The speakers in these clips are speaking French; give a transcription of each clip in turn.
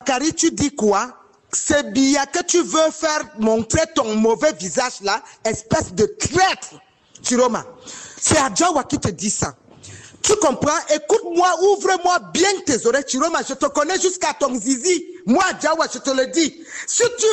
Bakary, tu dis quoi? C'est bien que tu veux faire montrer ton mauvais visage là, espèce de traître, Chiroma. C'est Adjawa qui te dit ça. Tu comprends? Écoute-moi, ouvre-moi bien tes oreilles, Chiroma. Je te connais jusqu'à ton zizi. Moi, Adjawa, je te le dis. Si tu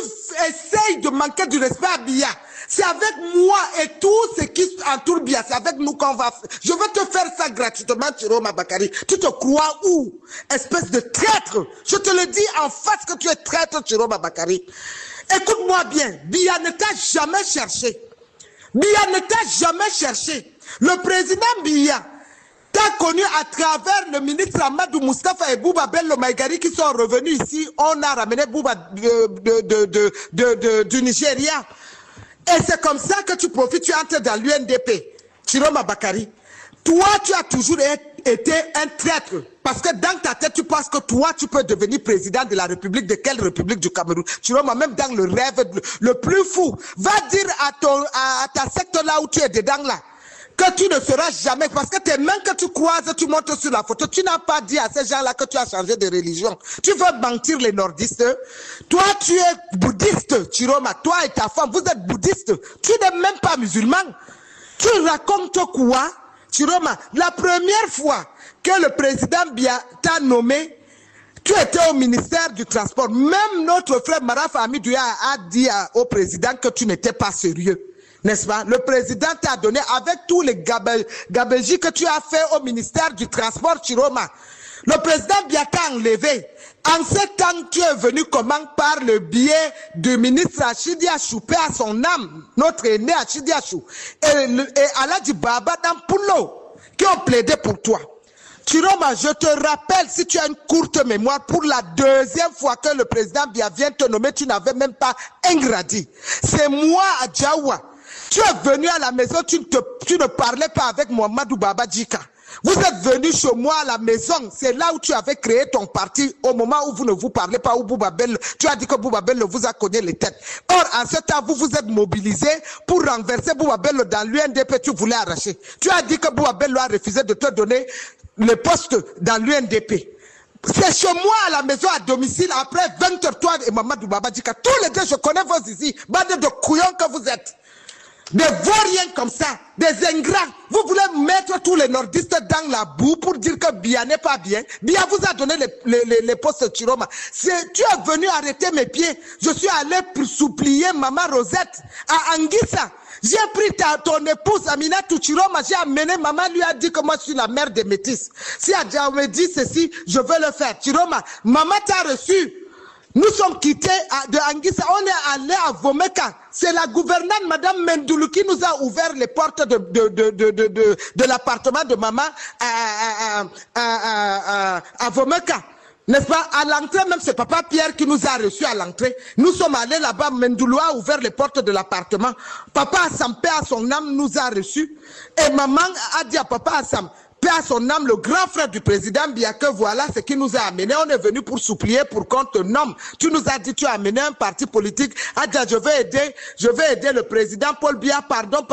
essayes de manquer du respect à Bia, c'est avec moi et tout ce qui entoure Bia. C'est avec nous qu'on va... Je veux te faire ça gratuitement, Chiroma Bakary. Tu te crois où? Espèce de traître. Je te le dis en face que tu es traître, Chiroma Bakary. Écoute-moi bien. Bia ne t'a jamais cherché. Bia ne t'a jamais cherché. Le président Bia t'as connu à travers le ministre Amadou Moustapha et Bouba Bello Maïgari qui sont revenus ici. On a ramené Bouba du Nigeria. Et c'est comme ça que tu profites, tu entres dans l'UNDP. Chiroma Bakary, toi tu as toujours été un traître. Parce que dans ta tête, tu penses que toi, tu peux devenir président de la République. De quelle République du Cameroun? Chiroma, même dans le rêve le plus fou. Va dire à ta secte là où tu es dedans là, que tu ne seras jamais, parce que tes mains que tu croises, tu montes sur la photo, tu n'as pas dit à ces gens-là que tu as changé de religion. Tu veux mentir les nordistes. Toi, tu es bouddhiste, Chiroma. Toi et ta femme, vous êtes bouddhiste. Tu n'es même pas musulman. Tu racontes quoi, Chiroma? La première fois que le président Bia t'a nommé, tu étais au ministère du Transport. Même notre frère Maraf Amidouya a dit au président que tu n'étais pas sérieux. N'est-ce pas? Le président t'a donné, avec tous les gabégies que tu as fait au ministère du Transport, Chiroma. Le président Bia t'a enlevé. En ce temps, tu es venu comment? Par le biais du ministre Achidi Achou, paix à son âme, notre aîné Achidi Achou, et Aladji Baba Dampulo, qui ont plaidé pour toi. Chiroma, je te rappelle, si tu as une courte mémoire, pour la deuxième fois que le président Bia vient te nommer, tu n'avais même pas un gradit. C'est moi, Adjawa. Tu es venu à la maison, tu ne parlais pas avec Mohamedou Baba Djika. Vous êtes venu chez moi à la maison, c'est là où tu avais créé ton parti, au moment où vous ne vous parlez pas, où Bouba Bello, tu as dit que Bouba Bello vous a cogné les têtes. Or, en ce temps, vous vous êtes mobilisé pour renverser Bouba Bello dans l'UNDP, tu voulais arracher. Tu as dit que Bouba Bello a refusé de te donner le poste dans l'UNDP. C'est chez moi à la maison, à domicile, après 20 heures, toi et Mohamedou Baba Djika. Tous les deux, je connais vos ici, bande de couillons que vous êtes. Des vauriens comme ça, des ingrats. Vous voulez mettre tous les nordistes dans la boue pour dire que Bia n'est pas bien. Bia vous a donné les postes Chiroma. Tu es venu arrêter mes pieds. Je suis allé pour supplier Maman Rosette à Anguissa. J'ai pris ton épouse Amina Chiroma, j'ai amené, maman lui a dit que moi je suis la mère des métis. Si Adja me dit ceci, je veux le faire. Chiroma, maman t'a reçu. Nous sommes quittés de Anguissa, on est allé à Vomeka. C'est la gouvernante Madame Mendoulou qui nous a ouvert les portes de l'appartement de maman à Vomeka. N'est-ce pas? À l'entrée, même c'est Papa Pierre qui nous a reçus à l'entrée. Nous sommes allés là-bas, Mendoulou a ouvert les portes de l'appartement. Papa Assam, paix à son âme, nous a reçus. Et maman a dit à Papa Assam, paix à son âme, le grand frère du président Bia, que voilà ce qui nous a amené. On est venu pour supplier pour qu'on te nomme. Tu nous as dit, tu as amené un parti politique. Adja, je vais aider le président Paul Bia, pardon.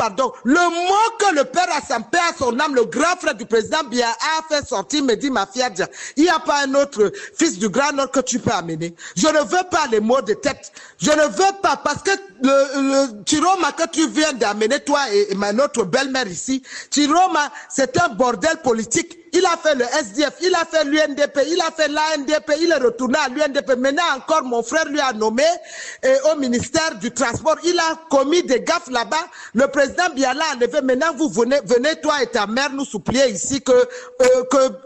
Le mot que le père Assam, paix à son âme, le grand frère du président Bia a fait sortir, me dit ma fille Adja, il n'y a pas un autre fils du grand nord que tu peux amener. Je ne veux pas les mots de tête. Je ne veux pas, parce que le Chiroma que tu viens d'amener, toi et notre belle-mère ici, Chiroma, c'est un bordel politique. Il a fait le SDF, il a fait l'UNDP, il a fait l'ANDP, il est retourné à l'UNDP. Maintenant encore, mon frère lui a nommé au ministère du Transport. Il a commis des gaffes là-bas. Le président Biala a enlevé. Maintenant, vous venez, toi et ta mère, nous supplier ici que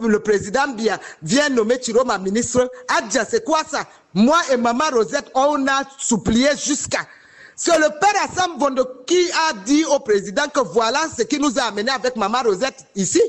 le président Bia vienne nommer Chiroma ministre. Adja, c'est quoi ça? Moi et maman Rosette, on a supplié jusqu'à... C'est le père Assam Bondo qui a dit au président que voilà ce qui nous a amené avec maman Rosette ici.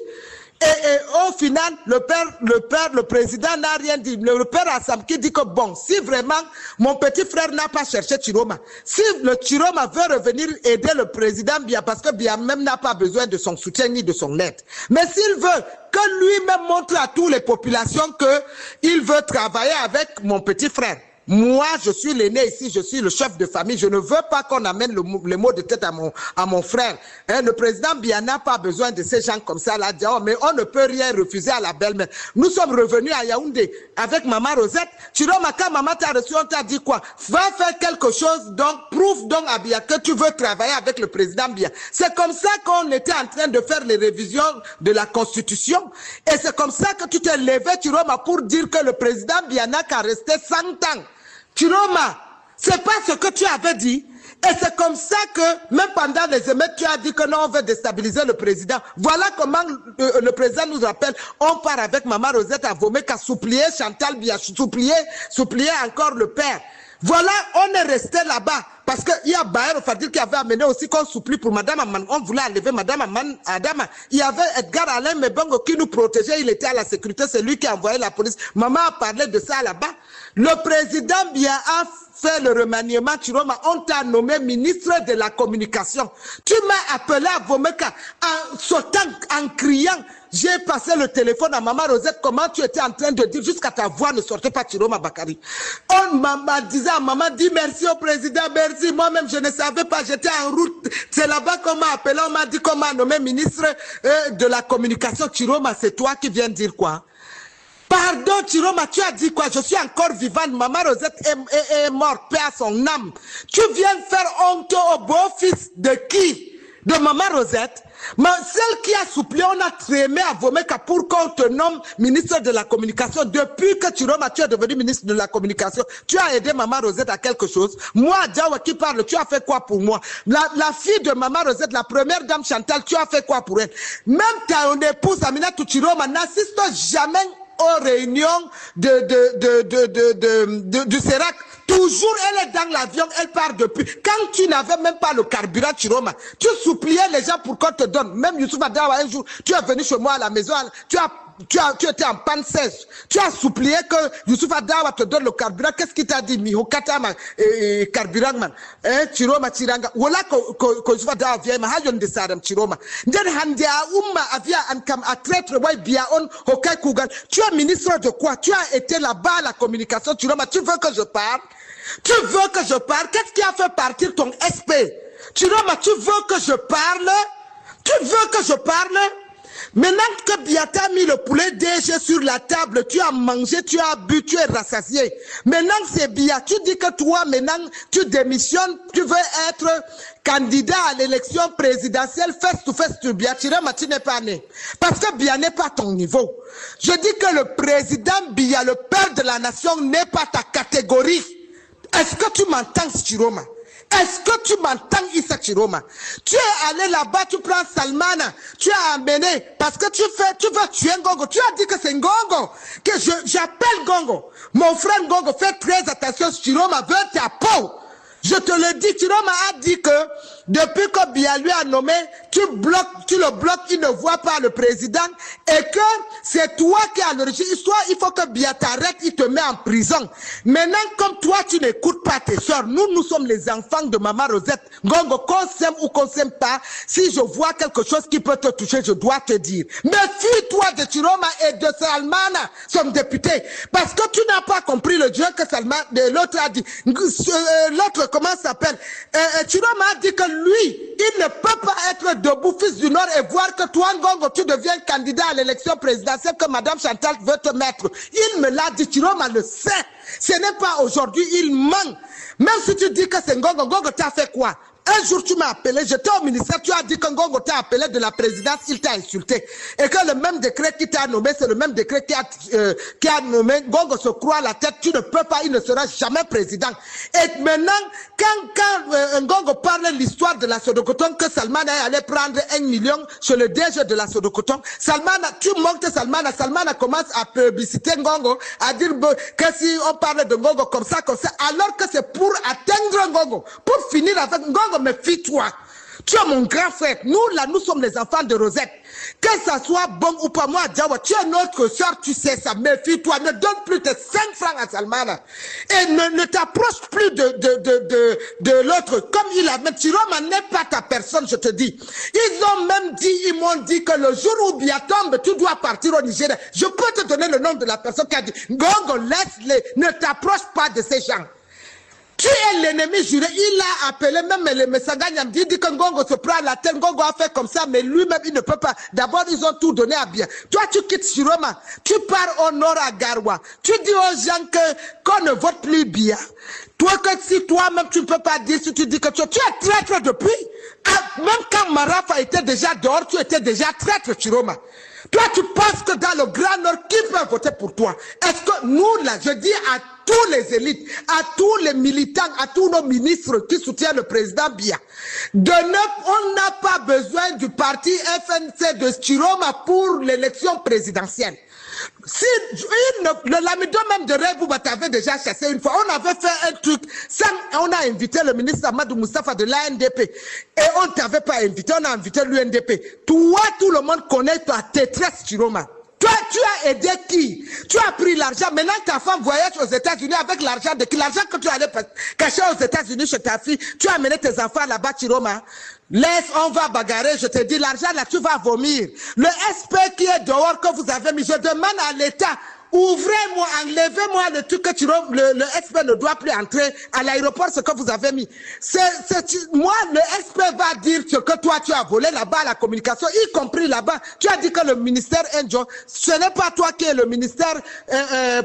Et au final, le président n'a rien dit. Le père Assam qui dit que bon, si vraiment mon petit frère n'a pas cherché Chiroma, si le Chiroma veut revenir aider le président Bia, parce que Bia même n'a pas besoin de son soutien ni de son aide. Mais s'il veut que lui-même montre à toutes les populations qu'il veut travailler avec mon petit frère, Moi, je suis l'aîné ici, je suis le chef de famille. Je ne veux pas qu'on amène le mot de tête à mon frère. Hein, le président Biya n'a pas besoin de ces gens comme ça là. Oh, mais on ne peut rien refuser à la belle-mère. Nous sommes revenus à Yaoundé avec Maman Rosette. Chiroma, quand maman t'a reçu, on t'a dit quoi? Va faire quelque chose, donc prouve donc à Biya que tu veux travailler avec le président Biya. C'est comme ça qu'on était en train de faire les révisions de la Constitution. Et c'est comme ça que tu t'es levé, Chiroma, pour dire que le président Biya n'a qu'à rester 100 ans. Chiroma, c'est pas ce que tu avais dit. Et c'est comme ça que, même pendant les émeutes, tu as dit que non, on veut déstabiliser le président. Voilà comment le président nous rappelle. On part avec Maman Rosette à Vomé, qu'à supplier Chantal Biya, supplier encore le père. Voilà, on est resté là-bas. Parce qu'il y a Bayer Fadil qui avait amené aussi qu'on supplie pour Madame Aman. On voulait enlever Madame Aman Adama. Il y avait Edgar Alain Mebongo qui nous protégeait. Il était à la sécurité. C'est lui qui a envoyé la police. Maman a parlé de ça là-bas. Le président Biya a fait le remaniement, Chiroma. On t'a nommé ministre de la communication. Tu m'as appelé à Vomeka en sautant, en criant. J'ai passé le téléphone à Maman Rosette, comment tu étais en train de dire, jusqu'à ta voix ne sortait pas, Chiroma Bakari. On m'a disait à maman, dis merci au président, merci. Moi-même, je ne savais pas, j'étais en route. C'est là-bas qu'on m'a appelé, on m'a dit qu'on m'a nommé ministre de la communication. Chiroma, c'est toi qui viens dire quoi? Pardon, Chiroma, tu as dit quoi? Je suis encore vivante. Maman Rosette est morte, paix à son âme. Tu viens faire honte au beau-fils de qui? De Maman Rosette? Mais celle qui a supplié, on a trémé à Vomeka pour qu'on te nomme ministre de la communication. Depuis que Chiroma, tu es devenu ministre de la communication, tu as aidé Maman Rosette à quelque chose. Moi, Djawa qui parle, tu as fait quoi pour moi? La fille de Maman Rosette, la première dame Chantal, tu as fait quoi pour elle? Même ta épouse Aminatou Chiroma n'assiste jamais aux réunions du CERAC. Toujours, elle est dans l'avion, elle part depuis. Quand tu n'avais même pas le carburant, Chiroma, tu suppliais les gens pour qu'on te donne. Même Youssouf Adawa, un jour, tu es venu chez moi à la maison, tu étais en panne sèche. Tu as supplié que Youssouf Adawa te donne le carburant. Qu'est-ce qu'il t'a dit? Miho Katama, carburant, man. Chiroma, Chiranga. Voilà que Youssouf Adawa vient, mais hayon de Sadam, Chiroma. N'den handia umma avia ankam à traître, ouais, biaon, hokai kugan. Tu es ministre de quoi? Tu as été là-bas à la communication, Chiroma. Tu veux que je parle? Tu veux que je parle? Qu'est-ce qui a fait partir ton SP? Chiroma, tu veux que je parle? Tu veux que je parle? Maintenant que Biata a mis le poulet DG sur la table, tu as mangé, tu as bu, tu es rassasié. Maintenant c'est Biya. Tu dis que toi, maintenant, tu démissionnes, tu veux être candidat à l'élection présidentielle face to face to Biya. Chiroma, tu n'es pas né. Parce que Biya n'est pas ton niveau. Je dis que le président Biya, le père de la nation, n'est pas ta catégorie. Est-ce que tu m'entends, Chiroma? Est-ce que tu m'entends, Issa Chiroma? Tu es allé là-bas, tu prends Salmana, tu as amené, parce que tu veux tuer Ngongo. Tu as dit que c'est Ngongo, que j'appelle Ngongo. Mon frère Ngongo, fais très attention, Chiroma veut ta peau. Je te le dis, Chiroma a dit que depuis que Biya lui a nommé, tu le bloques, il ne voit pas le président et que c'est toi qui as l'origine. Soit il faut que Biya t'arrête, il te met en prison. Maintenant, comme toi, tu n'écoutes pas tes soeurs, nous sommes les enfants de Maman Rosette. Ngongo, qu'on s'aime ou qu'on s'aime pas, si je vois quelque chose qui peut te toucher, je dois te dire. Méfie-toi de Chiroma et de Salmana, son député. Parce que tu n'as pas compris le Dieu que Salmana, l'autre a dit. L'autre, comment ça s'appelle? Chiroma a dit que lui, il ne peut pas être debout, fils du Nord, et voir que toi, Ngongo, tu deviens candidat à l'élection présidentielle que Madame Chantal veut te mettre. Il me l'a dit, Chiroma le sait. Ce n'est pas aujourd'hui, il ment. Même si tu dis que c'est Ngongo, Ngongo t'a fait quoi? Un jour, tu m'as appelé, j'étais au ministère, tu as dit que Ngongo t'a appelé de la présidence, il t'a insulté. Et que le même décret qui t'a nommé, c'est le même décret qui a nommé Ngongo se croit à la tête, tu ne peux pas, il ne sera jamais président. Et maintenant, quand Ngongo parle de l'histoire de la Sodokoton, que Salmana est allé prendre 1 million sur le DG de la Sodokoton, Salmana, tu montes Salmana commence à publiciter Ngongo, à dire que si on parle de Ngongo comme ça, alors que c'est pour atteindre Ngongo, pour finir avec Ngongo. Méfie-toi. Tu es mon grand frère. Nous, là, nous sommes les enfants de Rosette. Que ça soit bon ou pas, moi, Djawa, tu es notre soeur, tu sais ça. Méfie-toi, ne donne plus tes 5 francs à Salmana. Et ne t'approche plus de l'autre. Comme il a, mais Chiroma n'est pas ta personne, je te dis. Ils m'ont dit que le jour où Bia tombe, tu dois partir au Nigeria. Je peux te donner le nom de la personne qui a dit, Ngongo, laisse-les, ne t'approche pas de ces gens. Tu es l'ennemi juré. Il a appelé même les Messaganyam. Il dit que Ngongo se prend la tête. Ngongo a fait comme ça, mais lui-même, il ne peut pas. D'abord, ils ont tout donné à Bia. Toi, tu quittes Chiroma. Tu pars au nord à Garoua. Tu dis aux gens qu'on ne vote plus Bia. Toi, que si toi-même, tu ne peux pas dire, si tu dis que tu es traître depuis. Même quand Maraf était déjà dehors, tu étais déjà traître, Chiroma. Toi, tu penses que dans le Grand Nord, qui peut voter pour toi? Est-ce que nous, là, je dis à tous les élites, à tous les militants, à tous nos ministres qui soutiennent le président Bia, on n'a pas besoin du parti FNC de Chiroma pour l'élection présidentielle. Si l'amido même de Rebouba t'avait déjà chassé une fois, on avait fait un truc, on a invité le ministre Amadou Moustapha de l'ANDP et on ne t'avait pas invité, on a invité l'UNDP. Toi, tout le monde connaît ta tétresse Chiroma. Toi, tu as aidé qui? Tu as pris l'argent. Maintenant, ta femme voyage aux États-Unis avec l'argent de qui? L'argent que tu allais cacher aux États-Unis chez ta fille. Tu as amené tes enfants là-bas, Chiroma. Laisse, on va bagarrer. Je te dis, l'argent là, tu vas vomir. Le SP qui est dehors que vous avez mis, je demande à l'État, ouvrez-moi, enlevez-moi le truc que le SP ne doit plus entrer à l'aéroport, ce que vous avez mis. Moi, le SP va dire ce que toi tu as volé là-bas à la communication, y compris là-bas. Tu as dit que le ministère Enjo, ce n'est pas toi qui es le ministère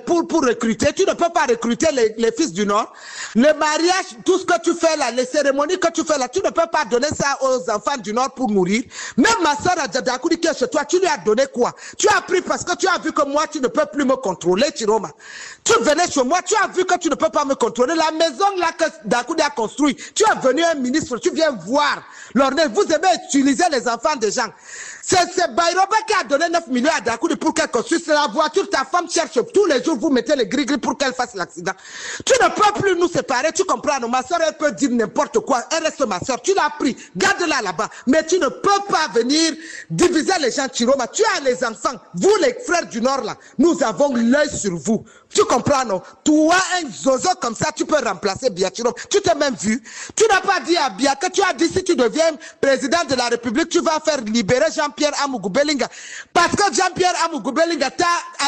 pour recruter. Tu ne peux pas recruter les fils du Nord. Le mariage, tout ce que tu fais là, les cérémonies que tu fais là, tu ne peux pas donner ça aux enfants du Nord pour nourrir. Même ma soeur Adjadakoudi qui est chez toi, tu lui as donné quoi? Tu as pris parce que tu as vu que moi, tu ne peux plus me contrôler, Chiroma. Tu venais chez moi, tu as vu que tu ne peux pas me contrôler. La maison là que Dakoudi a construit, tu es venu un ministre, tu viens voir. Vous aimez utiliser les enfants des gens. C'est Bayroba qui a donné 9 millions à Dakoudi pour qu'elle construise la voiture. Ta femme cherche tous les jours, vous mettez les gris-gris pour qu'elle fasse l'accident. Tu ne peux plus nous séparer, tu comprends. Non? Ma soeur, elle peut dire n'importe quoi. Elle reste ma soeur. Tu l'as pris, garde-la là-bas. Mais tu ne peux pas venir diviser les gens, Chiroma. Tu as les enfants. Vous, les frères du Nord, là, nous avons l'œil sur vous. Tu comprends, non? Toi, un zozo comme ça, tu peux remplacer Bia Chiroma. Tu t'es même vu. Tu n'as pas dit à Bia que tu as dit si tu deviens président de la République, tu vas faire libérer Jean-Pierre Amougou Belinga. Parce que Jean-Pierre Amougou Belinga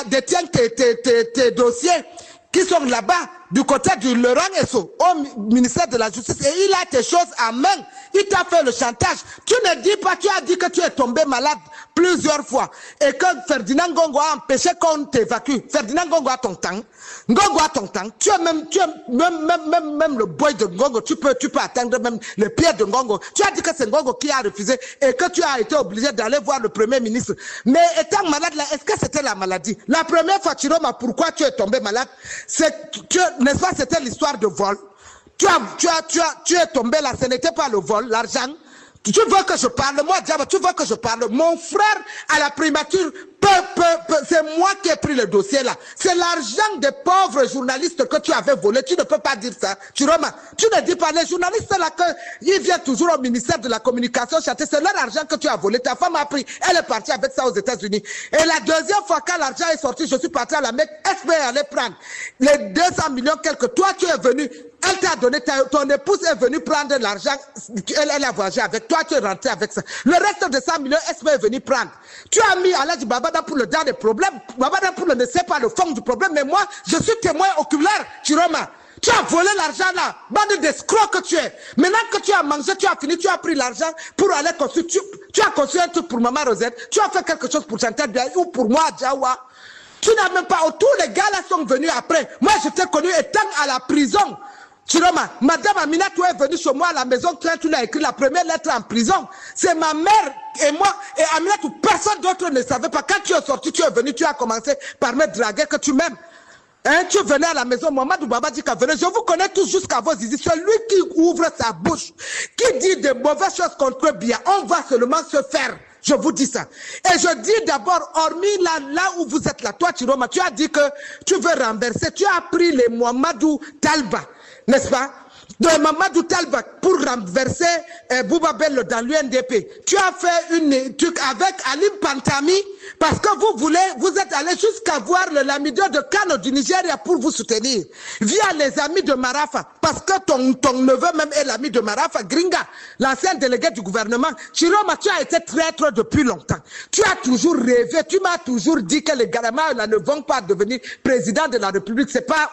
détient tes dossiers qui sont là-bas, du côté du Laurent Esso, au ministère de la Justice, et il a tes choses à main. Il t'a fait le chantage. Tu ne dis pas, tu as dit que tu es tombé malade plusieurs fois, et que Ferdinand Ngongo a empêché qu'on t'évacue. Ferdinand Ngongo a ton temps. Ngongo a ton temps. Tu es même le boy de Ngongo, tu peux atteindre même le pied de Ngongo. Tu as dit que c'est Ngongo qui a refusé, et que tu as été obligé d'aller voir le premier ministre. Mais étant malade là, est-ce que c'était la maladie? La première fois, Chiroma, pourquoi tu es tombé malade? N'est-ce pas, c'était l'histoire de vol. Tu es tombé là, ce n'était pas le vol, l'argent. Tu veux que je parle? Moi, Diaba, tu veux que je parle? Mon frère, à la primature, c'est moi qui ai pris le dossier là. C'est l'argent des pauvres journalistes que tu avais volé. Tu ne peux pas dire ça. Chiroma, tu ne dis pas, les journalistes là, ils viennent toujours au ministère de la communication chanter. C'est leur argent que tu as volé. Ta femme a pris. Elle est partie avec ça aux États-Unis. Et la deuxième fois, quand l'argent est sorti, je suis parti à la Mecque. Est-ce qu'elle allait prendre les 200 millions quelque? Toi, tu es venu. Elle t'a donné, ton épouse est venue prendre l'argent, elle a voyagé avec toi, tu es rentré avec ça. Le reste de 100 millions, SP est venu prendre. Tu as mis Aladji Babada pour le dernier problème. Babada pour ne sait pas le fond du problème, mais moi, je suis témoin oculaire, Chiroma. Tu as volé l'argent là, bande d'escrocs que tu es. Maintenant que tu as mangé, tu as fini, tu as pris l'argent pour aller construire. Tu as construit un truc pour Maman Rosette, tu as fait quelque chose pour Chantal Biaye ou pour moi, Djawa. Tu n'as même pas, tous les gars là sont venus après. Moi, je t'ai connu étant à la prison. Chiroma, Madame Amina, tu es venue chez moi à la maison, tu l'as écrit la première lettre en prison. C'est ma mère et moi, et Amina, personne d'autre ne savait pas. Quand tu es sorti, tu es venu, tu as commencé par me draguer que tu m'aimes. Hein, tu venais à la maison, Mamadou Baba dit qu'à venir. Je vous connais tous jusqu'à vos zizi. Celui qui ouvre sa bouche, qui dit de mauvaises choses contre Bia, on va seulement se faire. Je vous dis ça. Et je dis d'abord, hormis là où vous êtes là, toi, Chiroma, tu as dit que tu veux renverser, tu as pris les Mohamedou Talba. N'est-ce pas? de Mamadou Talba pour renverser Bouba Bello dans l'UNDP. Tu as fait une truc avec Alim Pantami parce que vous êtes allé jusqu'à voir le Lamido de Kano du Nigeria pour vous soutenir. Via les amis de Marafa. Parce que ton neveu même est l'ami de Marafa, Gringa, l'ancien délégué du gouvernement. Chiroma, tu as été traître depuis longtemps. Tu as toujours rêvé, tu m'as toujours dit que les Garama là, ne vont pas devenir président de la République. C'est pas